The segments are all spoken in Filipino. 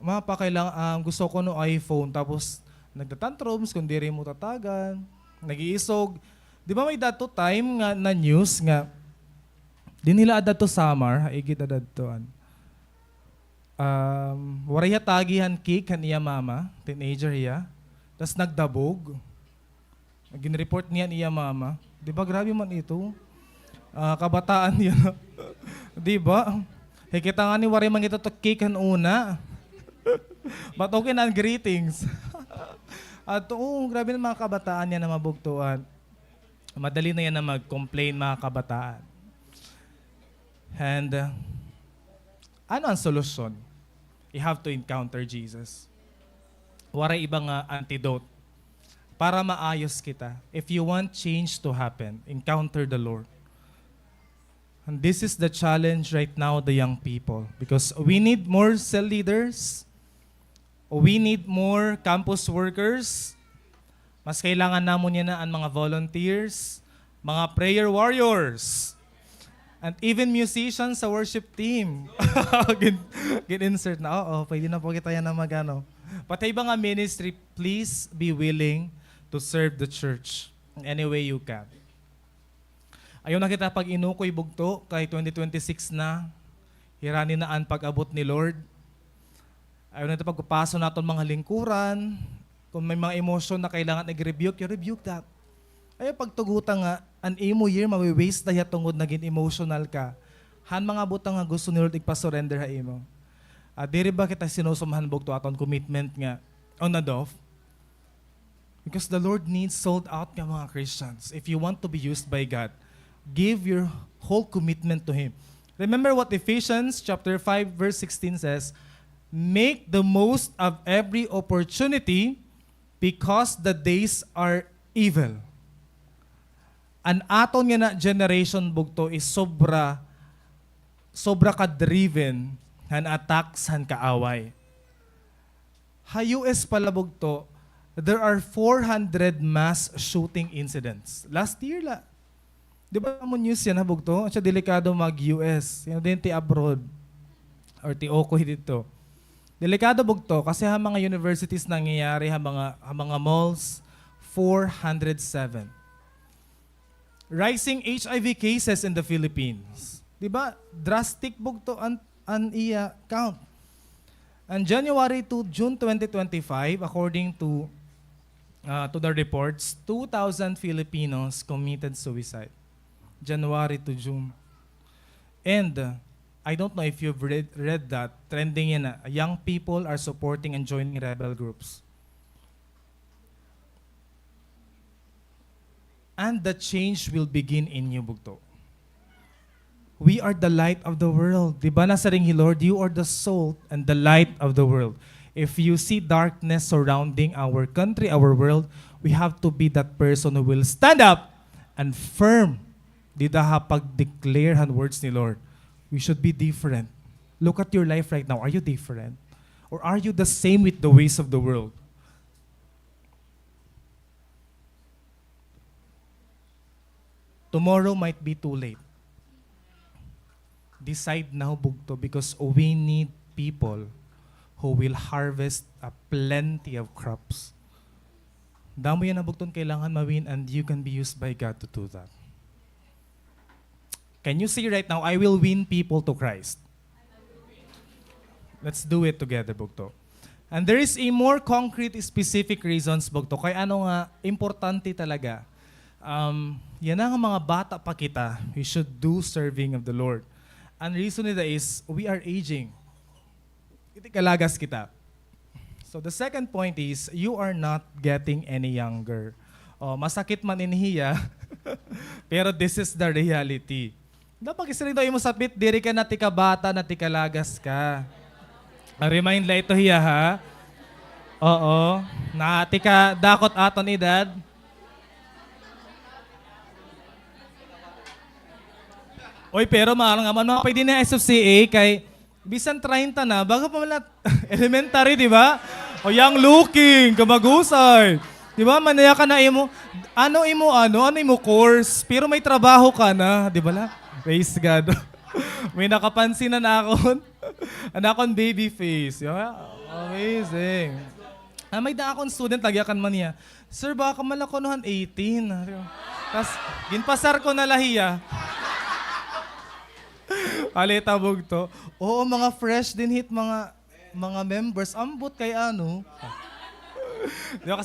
mapa kailang gusto ko no iPhone tapos nagtatantrums kung di rin mo tatagan, nag-iisog. Di ba may dato time nga na news nga di nila adato Samar, haigit adadtoan. Waraya tagihan cake kaniya mama, teenager hiya. Tas nagdabog. Ginreport niya niya mama. Di ba grabe man ito? Kabataan yan. Di ba? Hikita nga ni Wari man ito to cake han una. But okay na greetings. At grabe na mga kabataan yan na mabugtuan. Madali na yan na mag-complain mga kabataan. And ano ang solusyon? You have to encounter Jesus. Waray ibang antidote para maayos kita. If you want change to happen, encounter the Lord. And this is the challenge right now, the young people. Because we need more cell leaders. We need more campus workers. Mas kailangan namon yan na ang mga volunteers, mga prayer warriors, and even musicians sa worship team. Gin-insert na, pwede na po kita yan na magano. Patay ba nga ministry, please be willing to serve the church in any way you can. Ayaw na kita pag inukoy bugto, kay 2026 na, hiranin na ang pag-abot ni Lord. Ayaw na ito pagpapaso natin mga lingkuran. Kung may mga emotion na kailangan nag-rebuke, you rebuke that. Ayaw pagtugutan nga, an imo year, mawi-waste na tungod naging emotional ka. Han mga butang nga gusto ni Lord igpa-surrender ha imo. Diri ba kita sinusumahan bugto aton commitment nga on and off? Because the Lord needs sold out nga mga Christians. If you want to be used by God, give your whole commitment to Him. Remember what Ephesians chapter 5 verse 16 says, make the most of every opportunity because the days are evil. An aton nga na generation bugto is sobra ka-driven han attacks han kaaway. Ha US pala bugto, there are 400 mass shooting incidents. Last year la. Di ba mo news yan ha bugto? At siya delikado mag-US. Yan din ti abroad. Or ti okoy dito. Delikado bugto kasi ha mga universities nangyayari ha mga malls, 407. Rising HIV cases in the Philippines. Diba? Drastic bugto an iya count. And January to June 2025, according to the reports, 2,000 Filipinos committed suicide. January to June. And I don't know if you've read that, trending yan na, young people are supporting and joining rebel groups. And the change will begin in you, bugto. We are the light of the world. Di ba nasa ring Lord, you are the salt and the light of the world. If you see darkness surrounding our country, our world, we have to be that person who will stand up and firm. Di daha pag-declare han words ni Lord. We should be different. Look at your life right now. Are you different? Or are you the same with the ways of the world? Tomorrow might be too late. Decide now, bugto, because we need people who will harvest a plenty of crops. Damo yan na bugton kailangan mawin and you can be used by God to do that. Can you see right now, I will win people to Christ. Let's do it together, bugto. And there is a more concrete, specific reasons, bugto. Kaya ano nga, importante talaga. Yan ang mga bata pa kita, we should do serving of the Lord. And reason nila is, we are aging. Kalagas kita. So the second point is, you are not getting any younger. Masakit man inhiya, pero this is the reality. Dapat isang ito mo sapit, diri ka na tika bata, na tika lagas ka. Remind la ito hiya ha. Oo. Na tika dakot aton edad. Oy, pero maalang naman, pwede na SFCA kay bisan 30 na, bago pa mala elementary, di ba? O young looking, kamagusay. Di ba, manaya ka na ano imo course, pero may trabaho ka na, di ba la? Praise God. May nakapansin na ako. Anakon baby face. Yeah, amazing. May daakon student, lagyakan man niya. Sir, baka malakonohan 18. Tapos, ginpasar ko na lahiya. Alitabog to. Oo, mga fresh din hit mga members. Ambot kay ano. Di ba,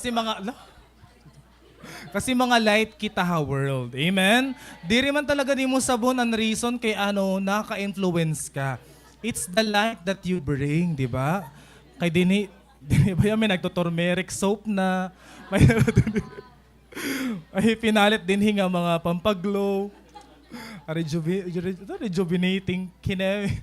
kasi mga light kita ha world. Amen? Di rin man talaga di mo sabon ang reason kay ano, naka-influence ka. It's the light that you bring, di ba? Kay dini ba yan, may nagto-turmeric soap na, may pinalit din hinga mga pampaglow, rejuvenating kine.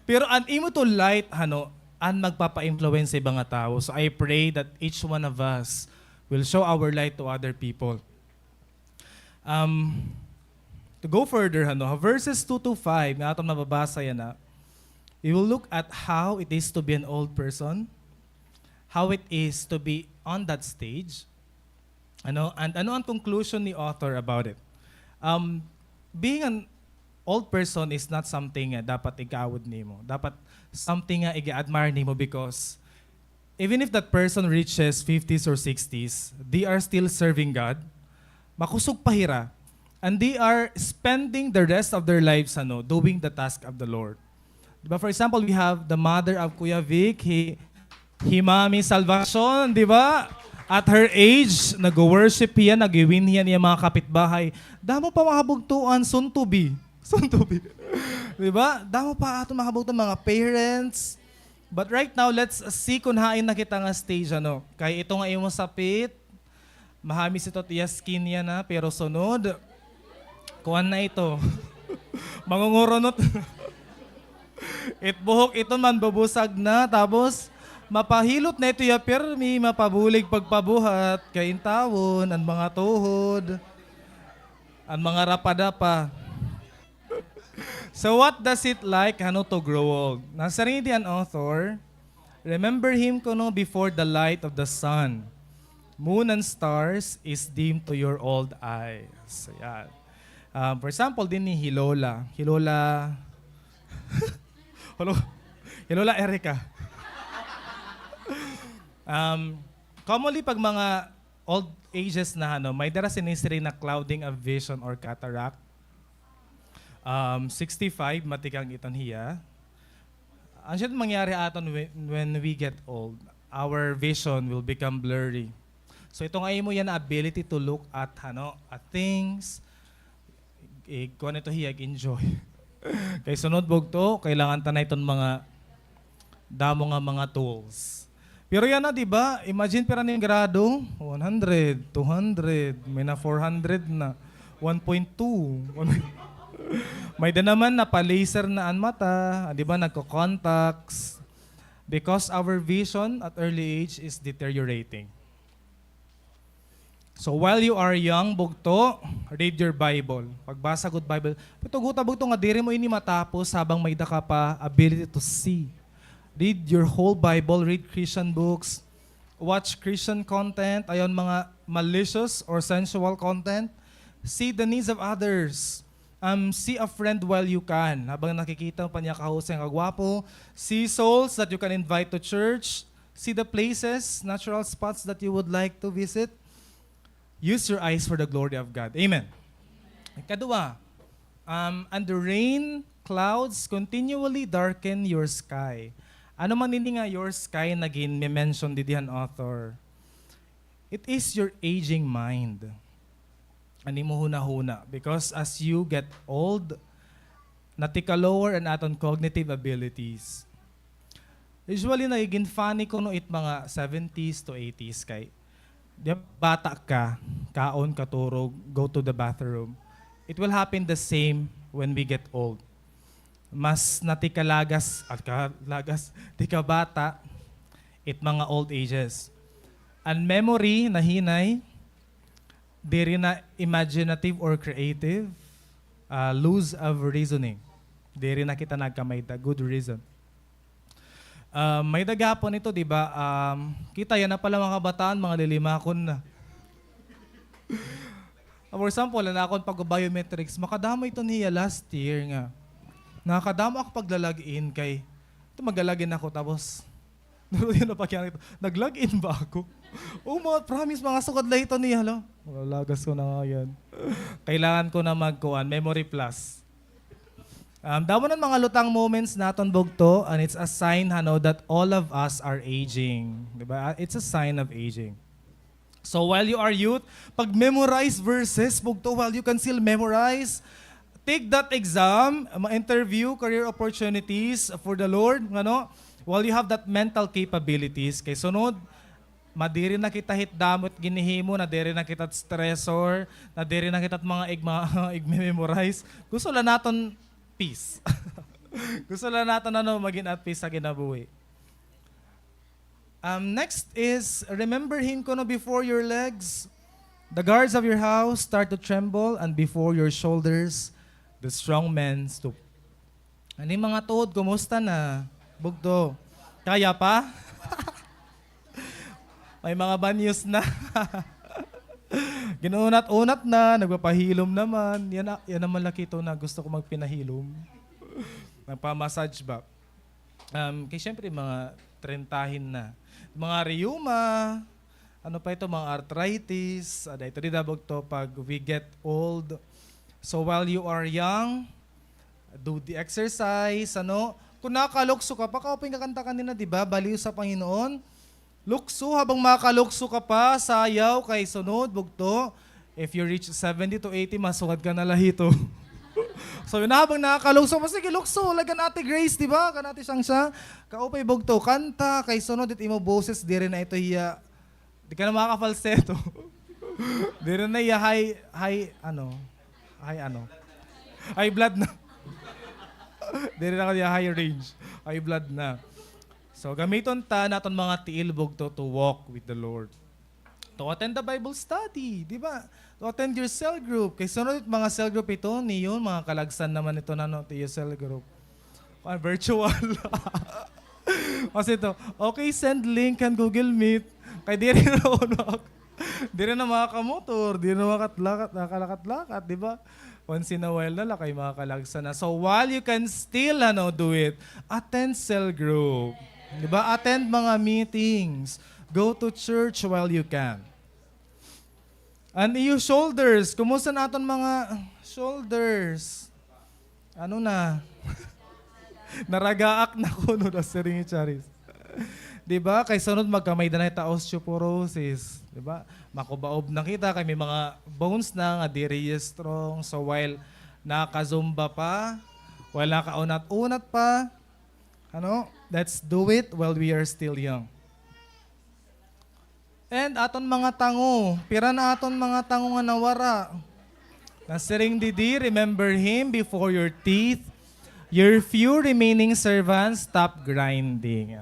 Pero an imo to light, ano, an magpapa-influence sa ibang tao. So I pray that each one of us will show our light to other people. To go further, verses 2 to 5, nga itong mababasa yan na, we will look at how it is to be an old person, how it is to be on that stage, and ano ang conclusion ni author about it. Being an old person is not something dapat ikaawod nimo. Dapat something i-admire nimo because even if that person reaches 50s or 60s, they are still serving God. Makusog pahira. And they are spending the rest of their lives doing the task of the Lord. Diba? For example, we have the mother of Kuya Vic, Mami Salvacion, di ba? At her age, nag-worship yan, nag-win yan yung mga kapitbahay. Damo pa mahabugtuan, soon to be. Soon to be. Di ba? Damo pa ato mahabugtuan mga parents. But right now, let's see kung hain na kita nga stage, Kaya ito nga yung sapit, mahamis ito tiya skin yan, pero sunod, kuhan na ito. Mangunguronot. Itbuhok ito man, babusag na, tapos, mapahilot na ito ya permi, mapabulig pagpabuhat, kain tawon, ang mga tuhod, ang mga rapadapa. So what does it like to grow old? Nasa rin ang author, remember him before the light of the sun. Moon and stars is dim to your old eyes. Ayan. For example, din ni Hilola. Hilola Erica. Commonly, pag mga old ages na may dara sinisiri na clouding of vision or cataract. 65, matikang iton hiya. Ang siya mangyari aton when we get old, our vision will become blurry. So ito nga mo yan ability to look at at things. Kung ito hiya, enjoy. Kay sunod bog to, kailangan tanay iton mga damo nga mga tools. Pero yan di ba? Imagine pera ng grado, 100, 200, may na 400 na, 1.2. May da naman na pa-laser na ang mata, di ba? Nagko-contacts. Because our vision at early age is deteriorating. So while you are young, bugto, read your Bible. Pagbasa good Bible. Patuguta bugto nga diri mo ini matapos habang may da ka pa ability to see. Read your whole Bible, read Christian books, watch Christian content, ayon mga malicious or sensual content. See the needs of others. See a friend while you can. Habang nakikita pa niya kahusay ang kagwapo. See souls that you can invite to church. See the places, natural spots that you would like to visit. Use your eyes for the glory of God. Amen. Kadua, and the rain clouds continually darken your sky. Ano man hindi nga your sky naging mention didihan author? It is your aging mind. Ani mo huna-huna. Because as you get old, natika lower and aton cognitive abilities. Usually, nagiging funny ko no it mga 70s to 80s kay bata ka, kaon, katurog, go to the bathroom. It will happen the same when we get old. Mas natikalagas, tika bata, it mga old ages. And memory, nahinay, di rin na imaginative or creative, lose of reasoning. Di rin na kita nagkamay da good reason. May dagapon ito, di ba? Kita yan na pala mga kabataan, mga lilimakon na. For example, na akong pag-biometrics, makadamay ito niya last year nga. Nakakadama ako paglalagin kay, ito maglalagin ako tapos, yun na pakyan ito, naglag-in ba ako? Oh mga promise, mga sukad lang ito niya, hala. Lagas ko na nga yan. Kailangan ko na magkuhan, Memory Plus. Damo ng mga lutang moments naton bugto, and it's a sign that all of us are aging. Diba? It's a sign of aging. So while you are youth, pag-memorize verses, bugto, while you can still memorize, take that exam, interview, career opportunities for the Lord, while you have that mental capabilities. Kay sunod, madiri na kita hitdamot ginihimo, nadiri na kita stressor, nadiri na kita mga igme-memorize. Gusto lang naton peace. Gusto lang natin maging at peace sa kinabuhi. Next is, remember him before your legs, the guards of your house start to tremble, and before your shoulders, the strong men stoop. Ani mga tuod, kumusta na? Bugto. Kaya pa? May mga banyos na. Ginuunat-unat na, nagpapahilom naman. Yan naman laki ito na gusto ko magpinahilom. Nagpamassage ba? Kaya syempre mga 30 na. Mga rheuma, ano pa ito, mga arthritis. Ito rin dabog to pag we get old. So while you are young, do the exercise, Kung nakalukso ka pa, kaupin kakanta kanina, di ba? Baliw sa Panginoon. Lukso, habang makalukso ka pa, sayaw kay sunod, bugto. If you reach 70 to 80, masukad ka na lahito. So yun, habang nakakalukso, sige, lukso, lagan Ate Grace, di ba? Kanati siyang siya. Kaupay bugto, kanta, kay sunod, it imo boses, di rin na ito hiya. Di ka na makaka-falsetto. Di rin na hiya, high blood na. Di rin na hiya, high range. High blood na. So gamiton ta naton mga tiilbog to walk with the Lord. To attend the Bible study, di ba? To attend your cell group. Kay sunod mga cell group ito, niyon, mga kalagsan naman ito na to your cell group. Virtual. Kasi ito, okay, send link and Google Meet. Kay di rin di rin na makakamotor, di rin na makalakat-lakat, di ba? Once in a while na lang kayo makakalagsan na. So while you can still do it, attend cell group. Diba? Attend mga meetings. Go to church while you can. And yung shoulders. Kumusta natin mga shoulders? Ano na? Naragaak na ko no na siringi charis. Diba? Kay sunod magkamay na ita osteoporosis. Diba? Makubaob na kita. Kay may mga bones na nga diri strong. So while nakazumba pa, while nakaunat-unat pa, let's do it while we are still young. And aton mga tango, pira na aton mga tango nga nawara. Nasiring didi, remember him before your teeth. Your few remaining servants, stop grinding.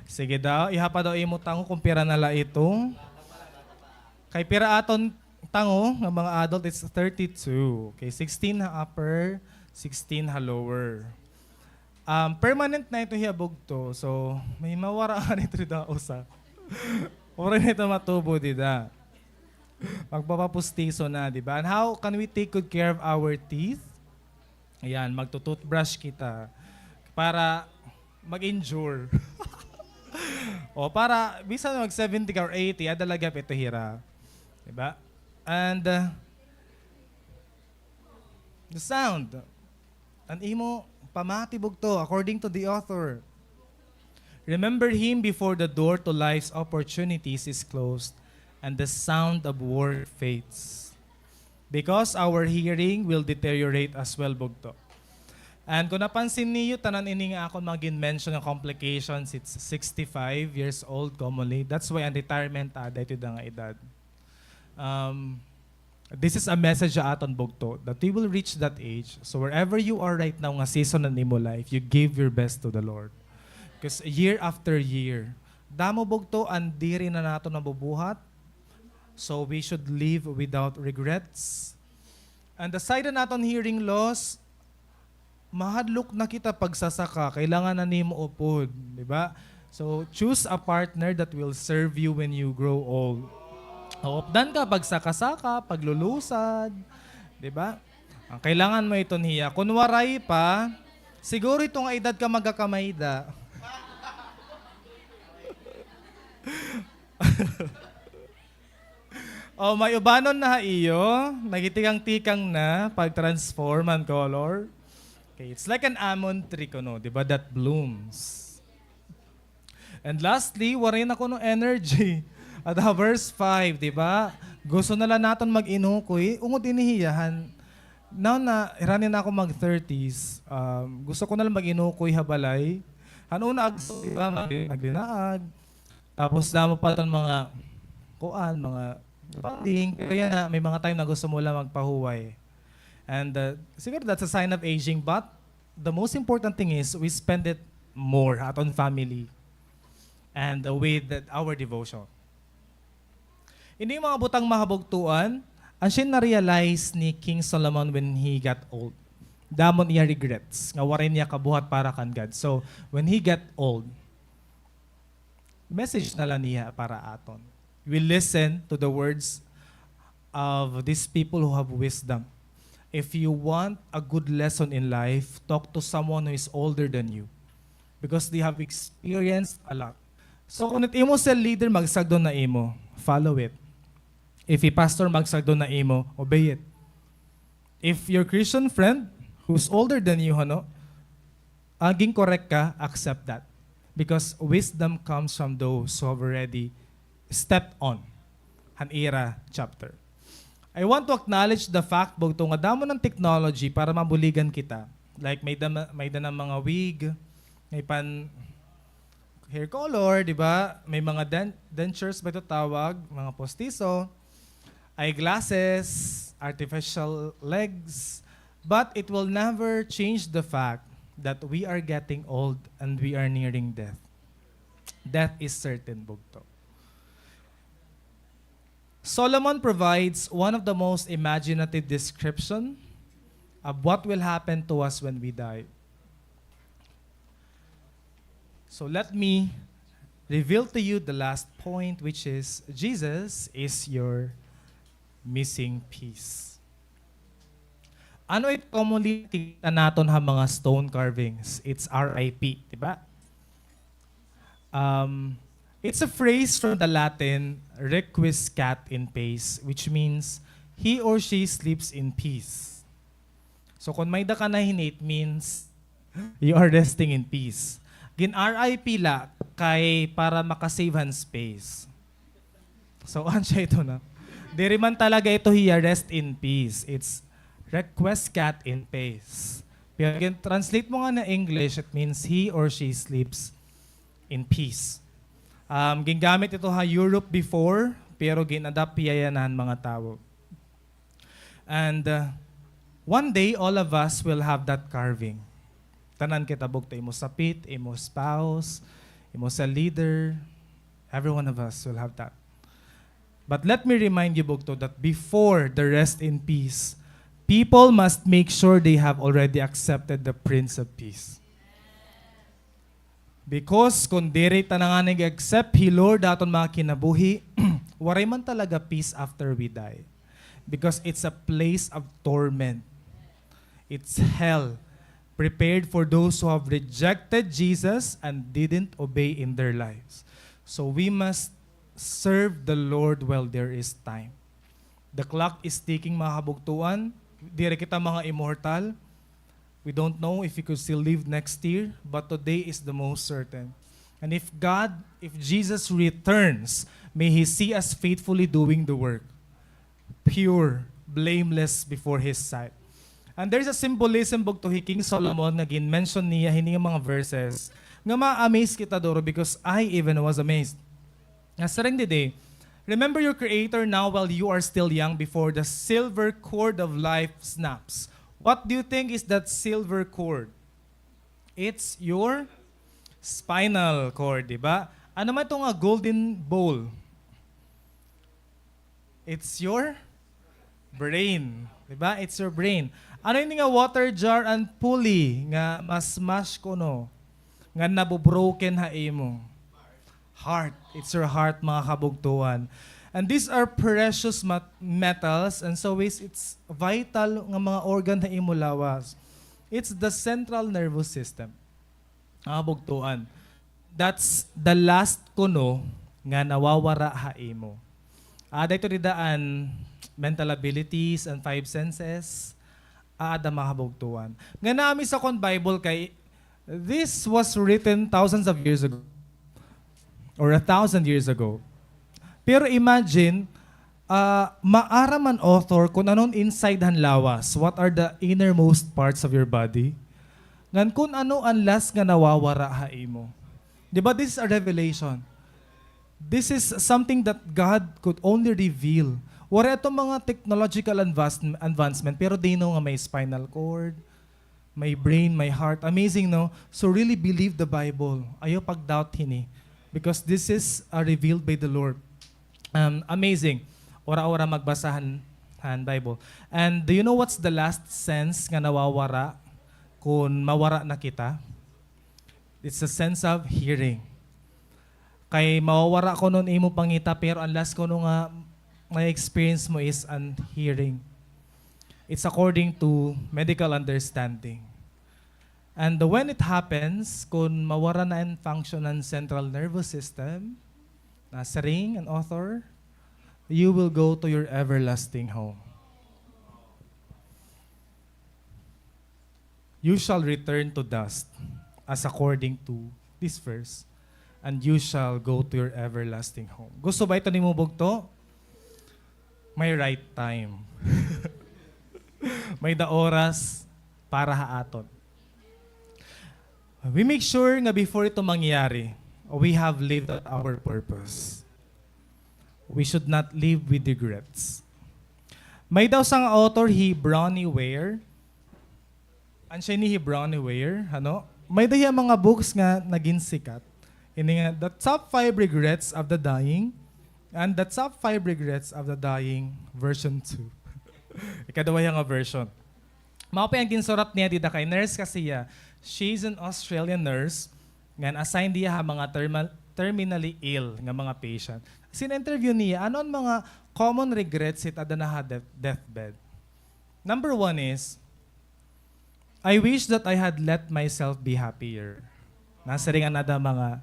Sige daw, ihapa daw imo tango kung pira nala ito. Kay pira aton tango, ng mga adult, it's 32. Okay, 16 ha upper, 16 ha lower. Permanent na ito hiyabog to. So, may mawaraan ito da usa. Ora nito matubo dida. Magpapapustiso na, di ba? And how can we take good care of our teeth? Ayan, magtutoothbrush kita para mag-endure. O para, bisa mag 70 or 80, adalaga ito hira. Di ba? And the sound. Ang imo, pamatibog to, according to the author. Remember him before the door to life's opportunities is closed and the sound of word fades. Because our hearing will deteriorate as well, bugto. And kung napansin niyo, tanan ini nga ako mag-mention ng complications, it's 65 years old commonly. That's why ang retirement dito nga edad. This is a message aton bugto that we will reach that age. So wherever you are right now nga season na nimo life, you give your best to the Lord. Because year after year, damo bugto ang diri na nato nabubuhat. So we should live without regrets. And aside na naton hearing loss, mahadlok na kita pagsasaka, kailangan na nimo upod, di ba? So choose a partner that will serve you when you grow old. Opdan ka pagsaka-saka, paglulusad, di ba? Ang kailangan mo ito niya. Kung waray pa, Siguro ito nga edad ka magakamayda. Oh, may ubanon na iyo. Nagitikang-tikang na pag-transform ang color. Okay, it's like an almond tree ko, no? Diba? That blooms. And lastly, warin ako ng energy. At verse 5, diba? Gusto na lang natin mag-inukoy. Ungod inihiyahan. Now na, iranin na ako mag-30s. Gusto ko na lang mag-inukoy habalay. Ano na, diba? Naglinaag. Tapos damo pa itong mga kuan, mga panding. Kaya na, may mga time na gusto mo lang magpahuway. And siguro that's a sign of aging. But the most important thing is we spend it more on family and with our devotion. Hindi yung mga butang mahabugtuan, ang siya na-realize ni King Solomon when he got old. Damon niya regrets. Nga warin niya kabuhat para kan God. So, when he got old, message na lang niya para aton. We listen to the words of these people who have wisdom. If you want a good lesson in life, talk to someone who is older than you. Because they have experienced a lot. So kung imo sa leader, magsagdo na imo, follow it. If a pastor magsagdo na imo, obey it. If your Christian friend who's older than you, aging correct ka, accept that. Because wisdom comes from those who have already stepped on an era chapter. I want to acknowledge the fact bugto nga damo ng technology para mabuligan kita. Like may dana mga wig, may pan hair color, di ba? May mga dentures ba ito tawag, mga postizo, eyeglasses, artificial legs, but it will never change the fact that we are getting old and we are nearing death. Death is certain, bugto. Solomon provides one of the most imaginative description of what will happen to us when we die. So let me reveal to you the last point, which is Jesus is your missing piece. Ano ito commonly kita natin ha mga stone carvings? It's RIP, diba? It's a phrase from the Latin, requiescat in pace, which means he or she sleeps in peace. So kung may da ka na hinate means you are resting in peace. Gin RIP la kay para makasave han space. So ansya ito na. Diri man talaga ito hiya rest in peace. It's requiescat in pace. Pero again, translate mo nga na English, it means he or she sleeps in peace. Gingamit ito ha Europe before, pero ginadapt piyayanan mga tao. And one day, all of us will have that carving. Tanan kita bugto, imo sapit, imo spouse, imo sa leader, every one of us will have that. But let me remind you, bugto, that before the rest in peace, people must make sure they have already accepted the Prince of Peace. Because kung diri ta na nga nag-accept, He Lord aton mga kinabuhi, waray man talaga peace after we die. Because it's a place of torment. It's hell, prepared for those who have rejected Jesus and didn't obey in their lives. So we must serve the Lord while there is time. The clock is ticking, mga kabugtuan. Diri kita mga immortal. We don't know if we could still live next year, but today is the most certain. And if Jesus returns, may He see us faithfully doing the work, pure, blameless before His sight. And there's a symbolism bugto hi King Solomon na gin-mention niya hining mga verses nga ma-amaze kita doro because I even was amazed. Nga sarang day, remember your Creator now while you are still young before the silver cord of life snaps. What do you think is that silver cord? It's your spinal cord, di ba? Ano man itong golden bowl? It's your brain, di ba? It's your brain. Ano yung nga water jar and pulley nga mas ko no? Nga nabubroken ha imo? Heart. It's your heart, mga kabugtuan. And these are precious metals, and so it's vital nga mga organ na imo lawas. It's the central nervous system. Ang bugtuan. That's the last kuno nga nawawara haimo. Dito didaan mental abilities and five senses. Ada mahabugtuan. Nga nami sa kon Bible kay this was written thousands of years ago or 1,000 years ago. Pero imagine, maara man author kung anon inside han lawas. What are the innermost parts of your body? Ngan kung ano ang last nga nawawara haimo. Di ba this is a revelation? This is something that God could only reveal. Wala itong mga technological advancement, pero they know nga may spinal cord, may brain, may heart. Amazing, no? So really believe the Bible. Ayaw pag-doubt hini. Because this is revealed by the Lord. Amazing. Ora-ora magbasahan han Bible. And do you know what's the last sense nga nawawara kung mawara na kita? It's the sense of hearing. Kay mawawara ko nun imo pangita, pero ang last ko nung may experience mo is an hearing. It's according to medical understanding. And when it happens, kung mawara na ang function ng central nervous system, nasa ring, an author, you will go to your everlasting home. You shall return to dust, as according to this verse, and you shall go to your everlasting home. Gusto ba ito ni mo bugto? May right time. May da oras para haaton. We make sure nga before ito mangyari, we have lived out our purpose. We should not live with regrets. May daw sang author, Bronnie Ware. Ano siya ni Bronnie Ware? Ano? May daw mga books nga naging sikat. Ini nga, the top 5 regrets of the dying and the top 5 regrets of the dying version 2. Ikadawa yung version. Mao pa yung ginsurat niya dito kay nurse kasi ya. She's an Australian nurse nga assign diya mga terminally ill nga mga patient. Sin-interview niya, ano ang mga common regrets it ada na deathbed? Number 1 is, I wish that I had let myself be happier. Nasa rin nga nada mga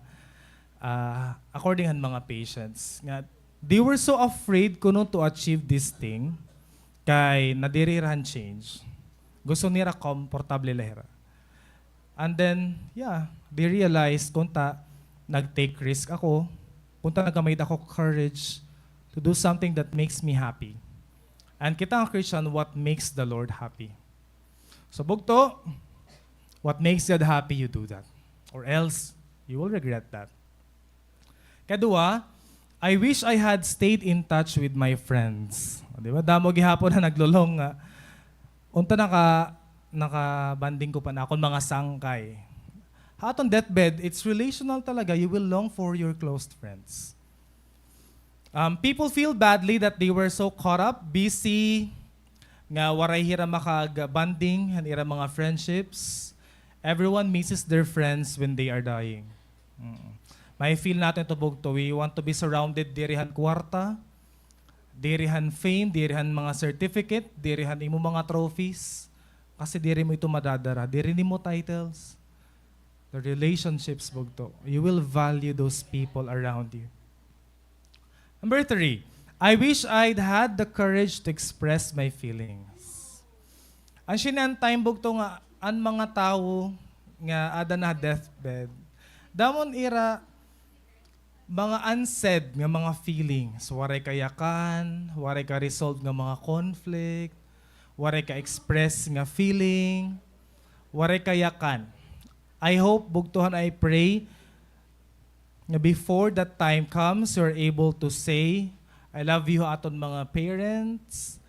according han mga patients nga they were so afraid kuno to achieve this thing kay nadiriran change. Gusto nila komportable lahira. And then, they realized kunta nag-take risk ako, punta nagkamay ako courage to do something that makes me happy. And kita ang Christian, what makes the Lord happy? So bugto, what makes God happy, you do that. Or else, you will regret that. Kadua, I wish I had stayed in touch with my friends. Di ba? Damo gihapon na naglulong nga. Unta nakabanding ko pa na akong mga sangkay. Hatong deathbed, it's relational talaga. You will long for your close friends. People feel badly that they were so caught up, busy, nga waray hira makag-banding, hanira mga friendships. Everyone misses their friends when they are dying. May feel natin ito bugto. We want to be surrounded, dirihan kwarta, dirihan fame, dirihan mga certificate, dirihan imo mga trophies. Kasi diri mo ito madadara. Diri mo titles. The relationships bugto. You will value those people around you. Number 3, I wish I'd had the courage to express my feelings. Ang sinan time bugto nga, ang mga tao nga ada na deathbed, damon ira mga unsaid nga mga feelings. Waray kayakan, waray ka resolve nga mga conflict, waray ka express nga feeling, waray kayakan. I hope, bugtuhan, I pray, na before that time comes, you're able to say, I love you aton mga parents,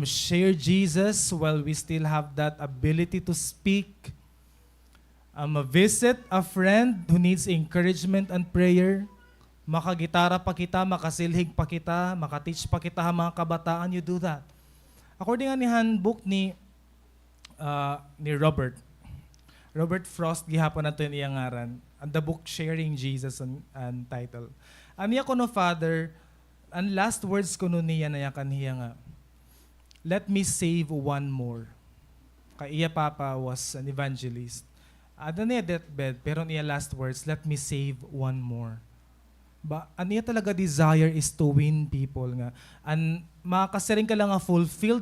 share Jesus while we still have that ability to speak, visit a friend who needs encouragement and prayer, makagitara pa kita, makasilhig pa kita, makateach pa kita mga kabataan, you do that. According nga ni handbook ni Robert Frost, gihapon na ito yung iyangaran, and the book Sharing Jesus and title. Aniya ko no, Father, ang last words ko no niya na yakan hiya nga, let me save one more. Kay iya papa was an evangelist. Ada niya deathbed, pero niya last words, let me save one more. Ano niya talaga desire is to win people nga. Makakasiring ka lang nga fulfilled